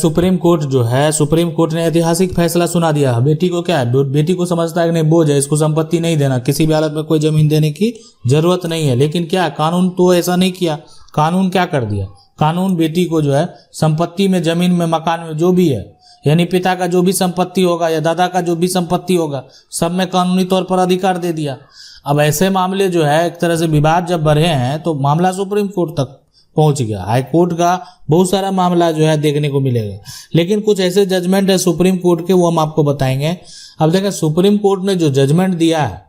Supreme court जो है, supreme court ने ऐतिहासिक फैसला सुना दिया। बेटी को क्या है, बेटी को समझता है कि नहीं बोझ है, इसको संपत्ति नहीं देना, किसी भी हालत में कोई जमीन देने की जरूरत नहीं है। लेकिन क्या कानून तो ऐसा नहीं किया। कानून क्या कर दिया, कानून बेटी को जो है संपत्ति में, जमीन में, मकान में जो भी है, यानी पिता का जो भी संपत्ति होगा या दादा का जो भी संपत्ति होगा, सब में कानूनी तौर पर अधिकार दे दिया। अब ऐसे मामले जो है एक तरह से विवाद जब बढ़े हैं तो मामला सुप्रीम कोर्ट तक पहुंच गया। हाई कोर्ट का बहुत सारा मामला जो है देखने को मिलेगा, लेकिन कुछ ऐसे जजमेंट है सुप्रीम कोर्ट के, वो हम आपको बताएंगे। अब देखें सुप्रीम कोर्ट ने जो जजमेंट दिया है,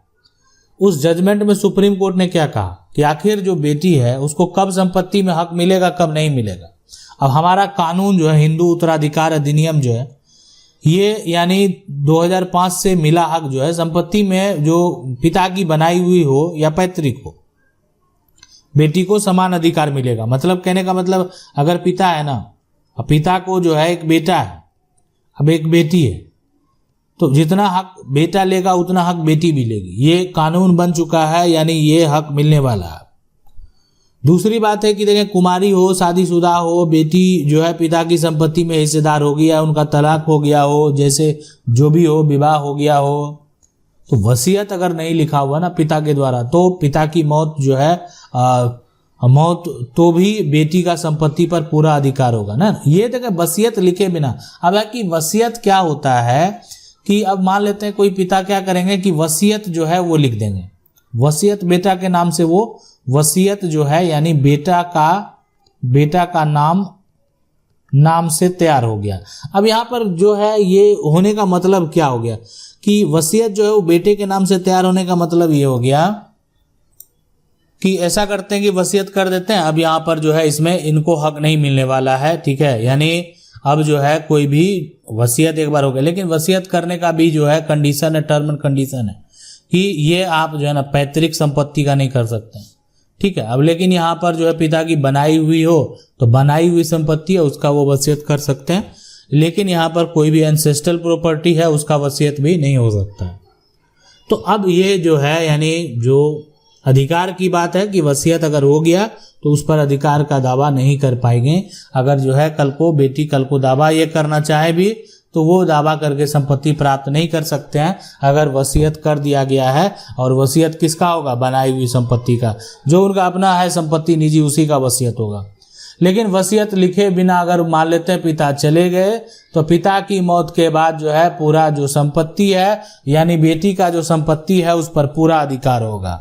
उस जजमेंट में सुप्रीम कोर्ट ने क्या कहा कि आखिर जो बेटी है उसको कब संपत्ति में हक मिलेगा, कब नहीं मिलेगा। अब हमारा कानून जो है, हिंदू उत्तराधिकार अधिनियम जो है, ये यानी 2005 से मिला हक जो है संपत्ति में, जो पिता की बनाई हुई हो या पैतृक हो, बेटी को समान अधिकार मिलेगा। मतलब कहने का मतलब, अगर पिता है ना, अब पिता को जो है एक बेटा है, अब एक बेटी है, तो जितना हक बेटा लेगा उतना हक बेटी भी लेगी। ये कानून बन चुका है, यानी ये हक मिलने वाला है। दूसरी बात है कि देखें, कुमारी हो, शादीशुदा हो बेटी जो है, पिता की संपत्ति में हिस्सेदार हो गया, उनका तलाक हो गया हो, जैसे जो भी हो, विवाह हो गया हो, तो वसीयत अगर नहीं लिखा हुआ ना पिता के द्वारा, तो पिता की मौत जो है मौत तो भी बेटी का संपत्ति पर पूरा अधिकार होगा ना। ये देखें वसीयत लिखे बिना। अब है कि वसीयत क्या होता है कि अब मान लेते हैं कोई पिता क्या करेंगे कि वसीयत जो है वो लिख देंगे, वसीयत बेटा के नाम से, वो वसीयत जो है यानी बेटा का नाम से तैयार हो गया। अब यहाँ पर जो है ये होने का मतलब क्या हो गया कि वसीयत जो है वो बेटे के नाम से तैयार होने का मतलब ये हो गया कि ऐसा करते हैं कि वसीयत कर देते हैं। अब यहाँ पर जो है इसमें इनको हक नहीं मिलने वाला है, ठीक है। यानी अब जो है कोई भी वसीयत एक बार हो गया, लेकिन वसीयत करने का भी जो है कंडीशन है, टर्म एंड कंडीशन है कि ये आप जो है ना पैतृक संपत्ति का नहीं कर सकते, ठीक है। अब लेकिन यहाँ पर जो है पिता की बनाई हुई हो तो बनाई हुई संपत्ति है उसका वो वसीयत कर सकते हैं, लेकिन यहाँ पर कोई भी एंसेस्ट्रल प्रॉपर्टी है उसका वसीयत भी नहीं हो सकता। तो अब ये जो है यानी जो अधिकार की बात है कि वसीयत अगर हो गया तो उस पर अधिकार का दावा नहीं कर पाएंगे। अगर जो है कल को बेटी कल को दावा ये करना चाहे भी तो वो दावा करके संपत्ति प्राप्त नहीं कर सकते हैं अगर वसीयत कर दिया गया है। और वसीयत किसका होगा, बनाई हुई संपत्ति का, जो उनका अपना है संपत्ति निजी, उसी का वसीयत होगा। लेकिन वसीयत लिखे बिना अगर मान लेते हैं पिता चले गए तो पिता की मौत के बाद जो है पूरा जो संपत्ति है यानी बेटी का जो संपत्ति है उस पर पूरा अधिकार होगा,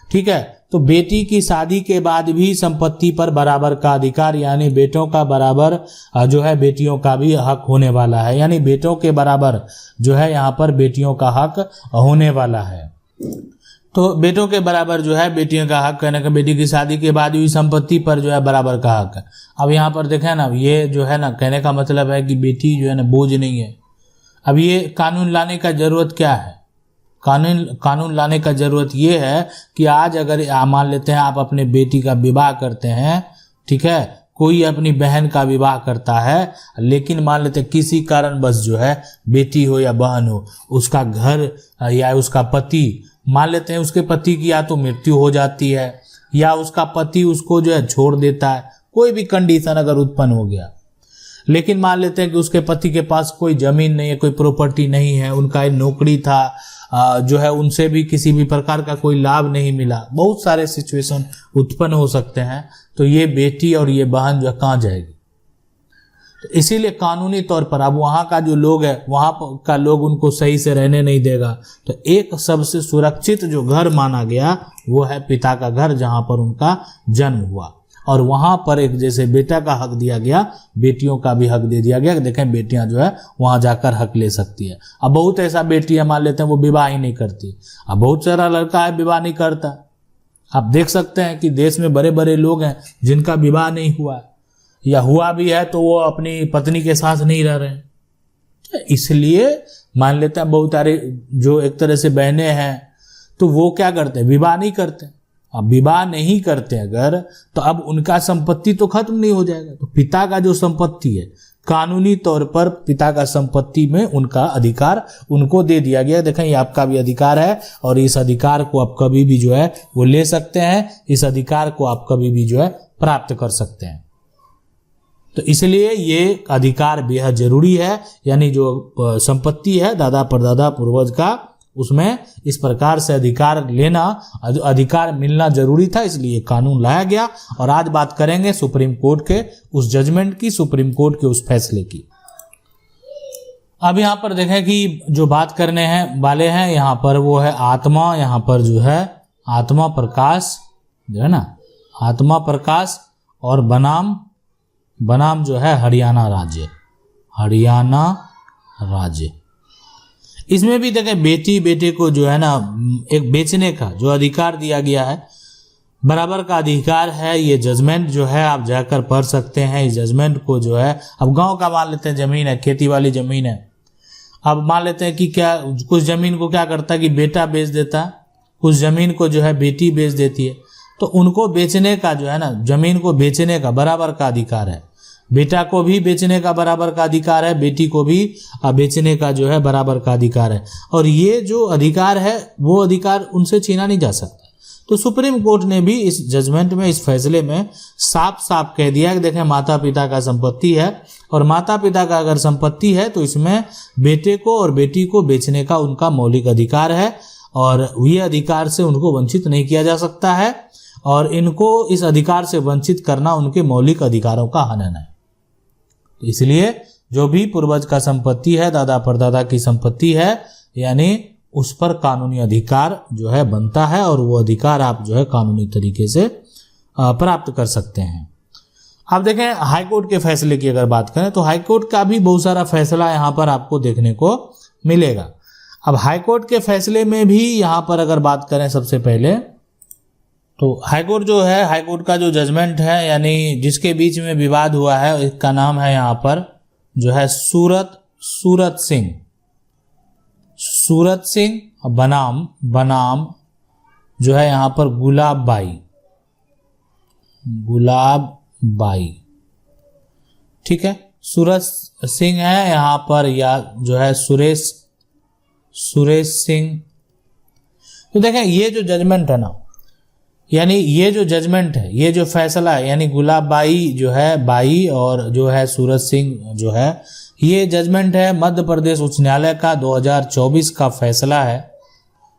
ठीक है। तो बेटी की शादी के बाद भी संपत्ति पर बराबर का अधिकार, यानी बेटों का बराबर जो है बेटियों का भी हक होने वाला है, यानी बेटों के बराबर जो है यहाँ पर बेटियों का हक होने वाला है। तो बेटों के बराबर जो है बेटियों का हक, कहने का बेटी की शादी के बाद भी संपत्ति पर जो है बराबर का हक है। अब यहाँ पर देखें ना, ये जो है ना कहने का मतलब है कि बेटी जो है ना बोझ नहीं है। अब ये कानून लाने का जरूरत क्या है, कानून लाने का जरूरत ये है कि आज अगर मान लेते हैं आप अपने बेटी का विवाह करते हैं, ठीक है, कोई अपनी बहन का विवाह करता है, लेकिन मान लेते हैं किसी कारणवश जो है बेटी हो या बहन हो, उसका घर या उसका पति, मान लेते हैं उसके पति की या तो मृत्यु हो जाती है या उसका पति उसको जो है छोड़ देता है, कोई भी कंडीशन अगर उत्पन्न हो गया, लेकिन मान लेते हैं कि उसके पति के पास कोई जमीन नहीं है, कोई प्रॉपर्टी नहीं है, उनका एक नौकरी था, जो है उनसे भी किसी भी प्रकार का कोई लाभ नहीं मिला, बहुत सारे सिचुएशन उत्पन्न हो सकते हैं। तो ये बेटी और ये बहन जो है कहाँ जाएगी। तो इसीलिए कानूनी तौर पर अब वहाँ का जो लोग है, वहाँ का लोग उनको सही से रहने नहीं देगा। तो एक सबसे सुरक्षित जो घर माना गया वो है पिता का घर, जहाँ पर उनका जन्म हुआ, और वहां पर एक जैसे बेटा का हक दिया गया, बेटियों का भी हक दे दिया गया। देखें बेटियां जो है वहां जाकर हक ले सकती है। अब बहुत ऐसा बेटियां मान लेते हैं वो विवाह ही नहीं करती, अब बहुत सारा लड़का है विवाह नहीं करता। आप देख सकते हैं कि देश में बड़े बड़े लोग हैं जिनका विवाह नहीं हुआ, या हुआ भी है तो वो अपनी पत्नी के साथ नहीं रह रहे हैं। इसलिए मान लेते हैं बहुत सारे जो एक तरह से बहनें हैं तो वो क्या करते हैं, विवाह नहीं करते। अब विवाह नहीं करते अगर, तो अब उनका संपत्ति तो खत्म नहीं हो जाएगा। तो पिता का जो संपत्ति है, कानूनी तौर पर पिता का संपत्ति में उनका अधिकार उनको दे दिया गया। देखें ये आपका भी अधिकार है और इस अधिकार को आप कभी भी जो है वो ले सकते हैं, इस अधिकार को आप कभी भी जो है प्राप्त कर सकते हैं। तो इसलिए ये अधिकार बेहद जरूरी है, यानी जो संपत्ति है दादा परदादा पूर्वज का, उसमें इस प्रकार से अधिकार लेना, अधिकार मिलना जरूरी था, इसलिए कानून लाया गया। और आज बात करेंगे सुप्रीम कोर्ट के उस जजमेंट की, सुप्रीम कोर्ट के उस फैसले की। अब यहाँ पर देखें कि जो बात करने हैं वाले हैं यहाँ पर वो है आत्मा, यहाँ पर जो है आत्मा प्रकाश जो है ना, आत्मा प्रकाश और बनाम जो है हरियाणा राज्य, हरियाणा राज्य। इसमें भी देखें बेटे को जो है ना एक बेचने का जो अधिकार दिया गया है, बराबर का अधिकार है। ये जजमेंट जो है आप जाकर पढ़ सकते हैं। इस जजमेंट को जो है, अब गांव का मान लेते हैं जमीन है, खेती वाली जमीन है, अब मान लेते हैं कि क्या कुछ जमीन को क्या करता है कि बेटा बेच देता है, कुछ जमीन को जो है बेटी बेच देती है, तो उनको बेचने का जो है ना, जमीन को बेचने का बराबर का अधिकार है। बेटा को भी बेचने का बराबर का अधिकार है, बेटी को भी बेचने का जो है बराबर का अधिकार है। और ये जो अधिकार है वो अधिकार उनसे छीना नहीं जा सकता। तो सुप्रीम कोर्ट ने भी इस जजमेंट में, इस फैसले में साफ साफ कह दिया कि देखें माता पिता का संपत्ति है, और माता पिता का अगर संपत्ति है तो इसमें बेटे को और बेटी को बेचने का उनका मौलिक अधिकार है, और ये अधिकार से उनको वंचित नहीं किया जा सकता है, और इनको इस अधिकार से वंचित करना उनके मौलिक अधिकारों का हनन है। इसलिए जो भी पूर्वज का संपत्ति है, दादा परदादा की संपत्ति है, यानी उस पर कानूनी अधिकार जो है बनता है, और वो अधिकार आप जो है कानूनी तरीके से प्राप्त कर सकते हैं। अब देखें हाईकोर्ट के फैसले की अगर बात करें तो हाईकोर्ट का भी बहुत सारा फैसला यहाँ पर आपको देखने को मिलेगा। अब हाईकोर्ट के फैसले में भी यहाँ पर अगर बात करें सबसे पहले तो हाईकोर्ट जो है, हाईकोर्ट का जो जजमेंट है, यानी जिसके बीच में विवाद हुआ है, इसका नाम है यहाँ पर जो है सूरत सिंह बनाम जो है यहाँ पर गुलाब बाई। ठीक है, सूरत सिंह है यहाँ पर, या जो है सुरेश सिंह। तो देखें ये जो जजमेंट है ना, यानी ये जो जजमेंट है, ये जो फैसला है, यानी गुलाब बाई जो है बाई और जो है सूरत सिंह जो है, ये जजमेंट है मध्य प्रदेश उच्च न्यायालय का 2024 का फैसला है,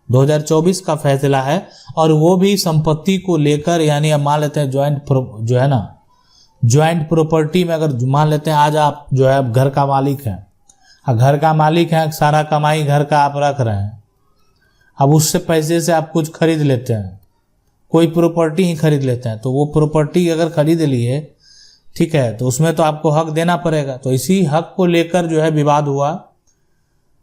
2024 का फैसला है। और वो भी संपत्ति को लेकर, यानी अब मान लेते हैं ज्वाइंट प्रॉपर्टी में, अगर मान लेते हैं आज आप जो है घर का मालिक हैं, घर का मालिक हैं, सारा कमाई घर का आप रख रहे हैं, अब उससे पैसे से आप कुछ खरीद लेते हैं, कोई प्रॉपर्टी ही खरीद लेते हैं, तो वो प्रॉपर्टी अगर खरीद लिए, ठीक है, तो उसमें तो आपको हक देना पड़ेगा। तो इसी हक को लेकर जो है विवाद हुआ,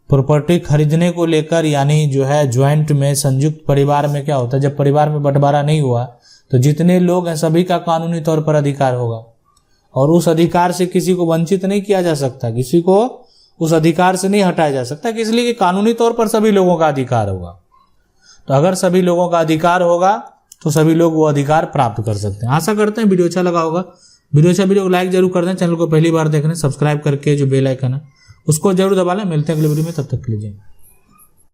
प्रॉपर्टी खरीदने को लेकर, यानी जो है ज्वाइंट में, संयुक्त परिवार में क्या होता है, जब परिवार में बंटवारा नहीं हुआ तो जितने लोग हैं सभी का कानूनी तौर पर अधिकार होगा, और उस अधिकार से किसी को वंचित नहीं किया जा सकता, किसी को उस अधिकार से नहीं हटाया जा सकता, इसलिए कि कानूनी तौर पर सभी लोगों का अधिकार होगा। तो अगर सभी लोगों का अधिकार होगा तो सभी लोग वो अधिकार प्राप्त कर सकते हैं। आशा करते हैं वीडियो अच्छा लगा होगा। वीडियो को लाइक जरूर कर दें, चैनल को पहली बार देख रहे हैं सब्सक्राइब करके जो बेल आइकन है उसको जरूर दबा लें। मिलते हैं अगले वीडियो में, तब तक के लिए।